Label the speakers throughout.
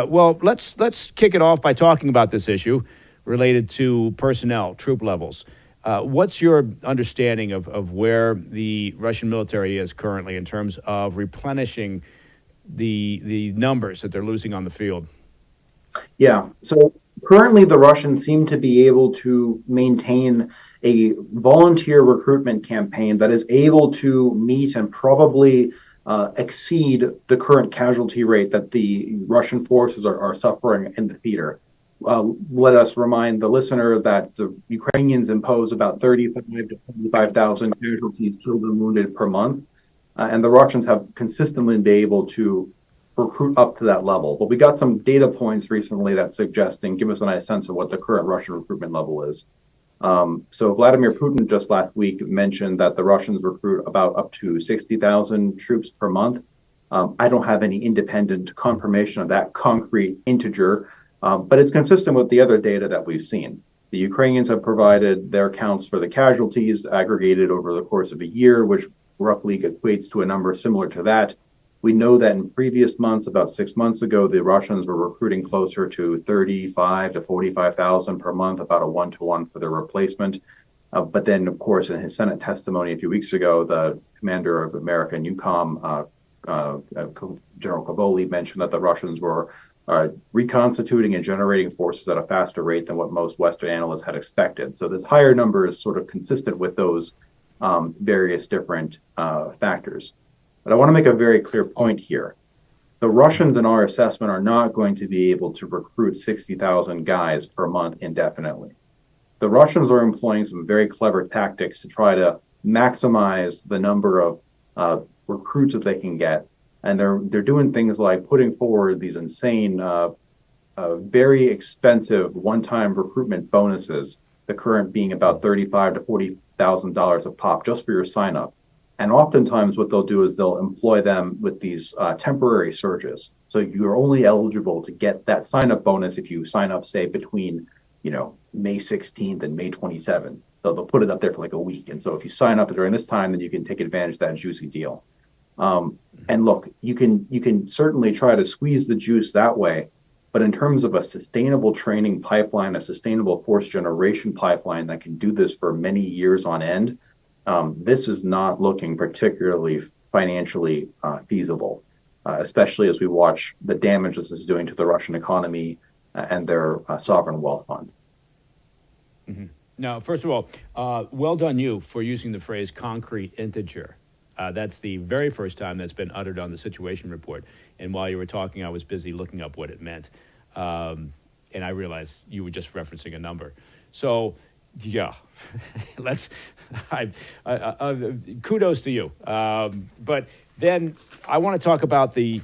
Speaker 1: Well, let's kick it off by talking about this issue related to personnel, troop levels. What's your understanding of where the Russian military is currently in terms of replenishing the numbers that they're losing on the field?
Speaker 2: Yeah. So currently, the Russians seem to be able to maintain a volunteer recruitment campaign that is able to meet and probably exceed the current casualty rate that the Russian forces are suffering in the theater. Let us remind the listener that the Ukrainians impose about 35 to 45,000 casualties killed and wounded per month, and the Russians have consistently been able to recruit up to that level. But we got some data points recently that suggest and give us a nice sense of what the current Russian recruitment level is. So Vladimir Putin just last week mentioned that the Russians recruit about up to 60,000 troops per month. I don't have any independent confirmation of that concrete integer, but it's consistent with the other data that we've seen. The Ukrainians have provided their counts for the casualties aggregated over the course of a year, which roughly equates to a number similar to that. We know that in previous months, about 6 months ago, the Russians were recruiting closer to 35 to 45,000 per month, about a one-to-one for their replacement. But then, of course, in his Senate testimony a few weeks ago, the commander of American EUCOM, General Cavoli, mentioned that the Russians were reconstituting and generating forces at a faster rate than what most Western analysts had expected. So this higher number is sort of consistent with those various different factors. But I want to make a very clear point here. The Russians, in our assessment, are not going to be able to recruit 60,000 guys per month indefinitely. The Russians are employing some very clever tactics to try to maximize the number of recruits that they can get. And they're doing things like putting forward these insane, very expensive one-time recruitment bonuses, the current being about $35,000 to $40,000 a pop just for your sign-up. And oftentimes what they'll do is they'll employ them with these temporary surges. So you're only eligible to get that sign-up bonus if you sign up, say, between, May 16th and May 27th. So they'll put it up there for like a week. And so if you sign up during this time, then you can take advantage of that juicy deal. And look, you can certainly try to squeeze the juice that way. But in terms of a sustainable training pipeline, a sustainable force generation pipeline that can do this for many years on end, this is not looking particularly financially feasible, especially as we watch the damage this is doing to the Russian economy and their sovereign wealth fund.
Speaker 1: Mm-hmm. Now, first of all, well done you for using the phrase concrete integer. That's the very first time that's been uttered on the Situation Report. And while you were talking, I was busy looking up what it meant. And I realized you were just referencing a number. So, yeah, kudos to you. But then I want to talk about in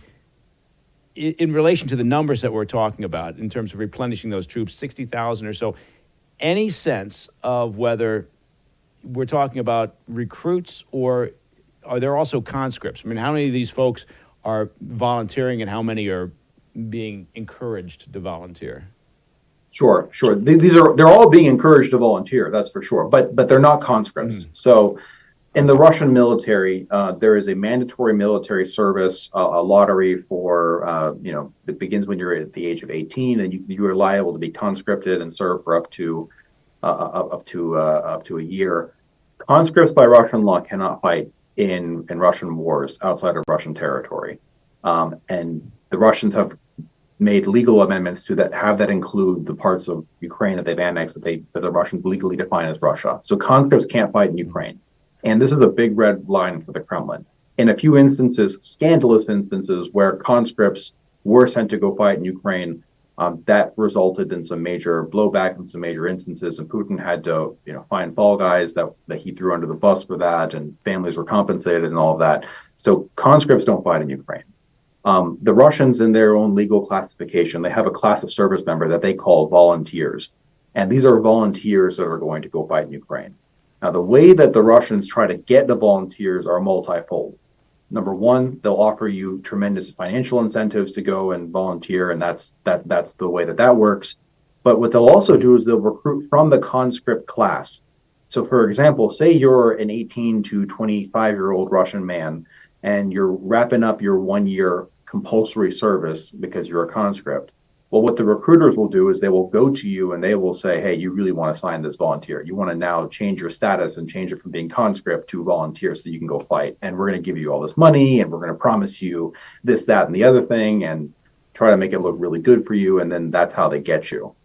Speaker 1: relation to the numbers that we're talking about in terms of replenishing those troops, 60,000 or so, any sense of whether we're talking about recruits or are there also conscripts? I mean, how many of these folks are volunteering and how many are being encouraged to volunteer?
Speaker 2: Sure. They're all being encouraged to volunteer, that's for sure, but they're not conscripts. So in the Russian military, there is a mandatory military service, a lottery for, it begins when you're at the age of 18 and you are liable to be conscripted and serve for up to a year. Conscripts by Russian law cannot fight in Russian wars outside of Russian territory. And the Russians have made legal amendments to that include the parts of Ukraine that they've annexed that the Russians legally define as Russia. So conscripts can't fight in Ukraine. And this is a big red line for the Kremlin. In a few instances, scandalous instances where conscripts were sent to go fight in Ukraine, that resulted in some major blowback and some major instances. And Putin had to, find fall guys that he threw under the bus for that, and families were compensated and all of that. So conscripts don't fight in Ukraine. The Russians, in their own legal classification, they have a class of service member that they call volunteers. And these are volunteers that are going to go fight in Ukraine. Now, the way that the Russians try to get the volunteers are multifold. Number one, they'll offer you tremendous financial incentives to go and volunteer, and that's the way that works. But what they'll also do is they'll recruit from the conscript class. So, for example, say you're an 18 to 25-year-old Russian man, and you're wrapping up your 1 year compulsory service because you're a conscript. Well, what the recruiters will do is they will go to you and they will say, hey, you really want to sign this volunteer. You want to now change your status and change it from being conscript to volunteer so you can go fight. And we're going to give you all this money and we're going to promise you this, that, and the other thing and try to make it look really good for you. And then that's how they get you.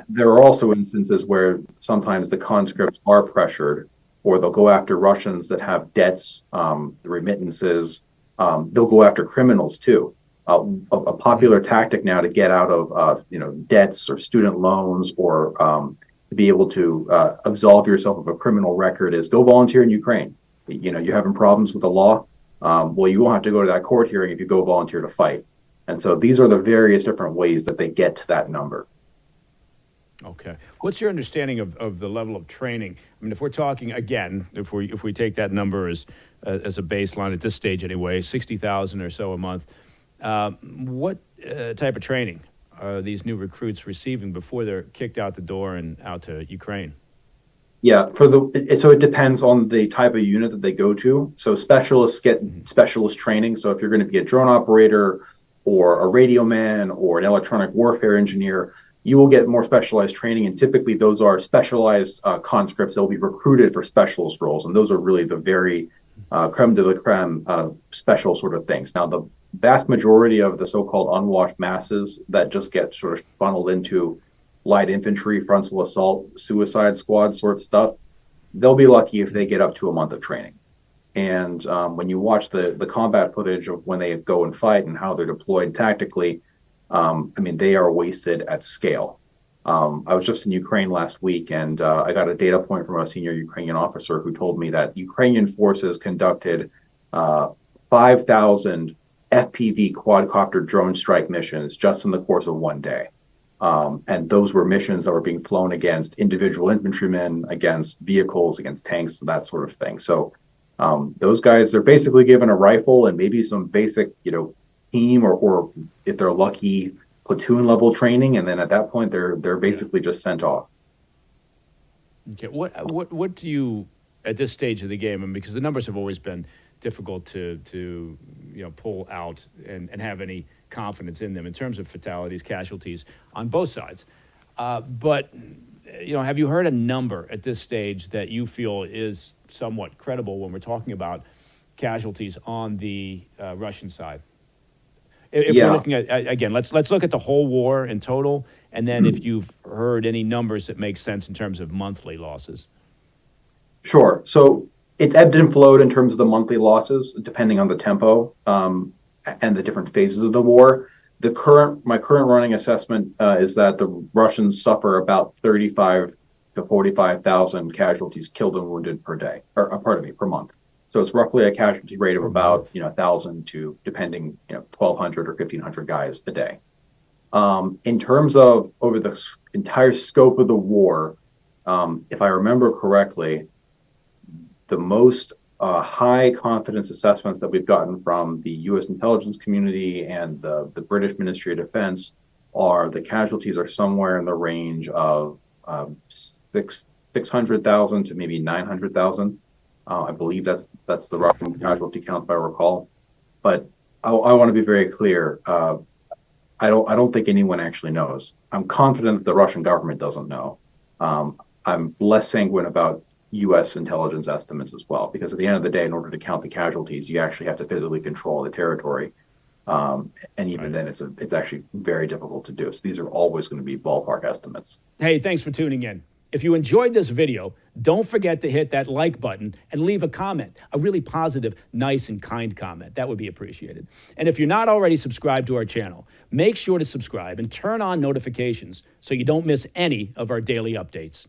Speaker 2: There are also instances where sometimes the conscripts are pressured, or they'll go after Russians that have debts, remittances. They'll go after criminals too. A popular tactic now to get out of debts or student loans, or to be able to absolve yourself of a criminal record, is go volunteer in Ukraine. You're having problems with the law. Well, you won't have to go to that court hearing if you go volunteer to fight. And so these are the various different ways that they get to that number.
Speaker 1: Okay. What's your understanding of the level of training? I mean, if we're talking again, if we take that number as a baseline at this stage anyway, 60,000 or so a month, what type of training are these new recruits receiving before they're kicked out the door and out to Ukraine?
Speaker 2: Yeah, so it depends on the type of unit that they go to. So specialists get specialist training. So if you're going to be a drone operator or a radio man or an electronic warfare engineer, you will get more specialized training, and typically those are specialized conscripts that will be recruited for specialist roles, and those are really the very creme de la creme special sort of things. Now, the vast majority of the so-called unwashed masses that just get sort of funneled into light infantry, frontal assault, suicide squad sort of stuff, they'll be lucky if they get up to a month of training. And when you watch the combat footage of when they go and fight and how they're deployed tactically, they are wasted at scale. I was just in Ukraine last week, and I got a data point from a senior Ukrainian officer who told me that Ukrainian forces conducted 5,000 FPV quadcopter drone strike missions just in the course of one day. And those were missions that were being flown against individual infantrymen, against vehicles, against tanks, that sort of thing. So those guys, they're basically given a rifle and maybe some basic, team or if they're lucky, platoon level training, and then at that point they're basically just sent off.
Speaker 1: Okay, what do you at this stage of the game? And because the numbers have always been difficult to pull out and have any confidence in them in terms of fatalities, casualties on both sides. But have you heard a number at this stage that you feel is somewhat credible when we're talking about casualties on the Russian side? If we're looking at, again, let's look at the whole war in total, and then if you've heard any numbers that make sense in terms of monthly losses.
Speaker 2: Sure. So it's ebbed and flowed in terms of the monthly losses, depending on the tempo and the different phases of the war. My current running assessment is that the Russians suffer about 35 to 45,000 casualties killed and wounded per day, per month. So it's roughly a casualty rate of about 1,000 to, depending, 1,200 or 1,500 guys a day. In terms of over the entire scope of the war, if I remember correctly, the most high confidence assessments that we've gotten from the U.S. intelligence community and the British Ministry of Defense are the casualties are somewhere in the range of 600,000 to maybe 900,000. I believe that's the Russian casualty count, if I recall. But I want to be very clear. I don't think anyone actually knows. I'm confident that the Russian government doesn't know. I'm less sanguine about U.S. intelligence estimates as well, because at the end of the day, in order to count the casualties, you actually have to physically control the territory. And even then, it's actually very difficult to do. So these are always going to be ballpark estimates.
Speaker 1: Hey, thanks for tuning in. If you enjoyed this video, don't forget to hit that like button and leave a comment, a really positive, nice, and kind comment. That would be appreciated. And if you're not already subscribed to our channel, make sure to subscribe and turn on notifications so you don't miss any of our daily updates.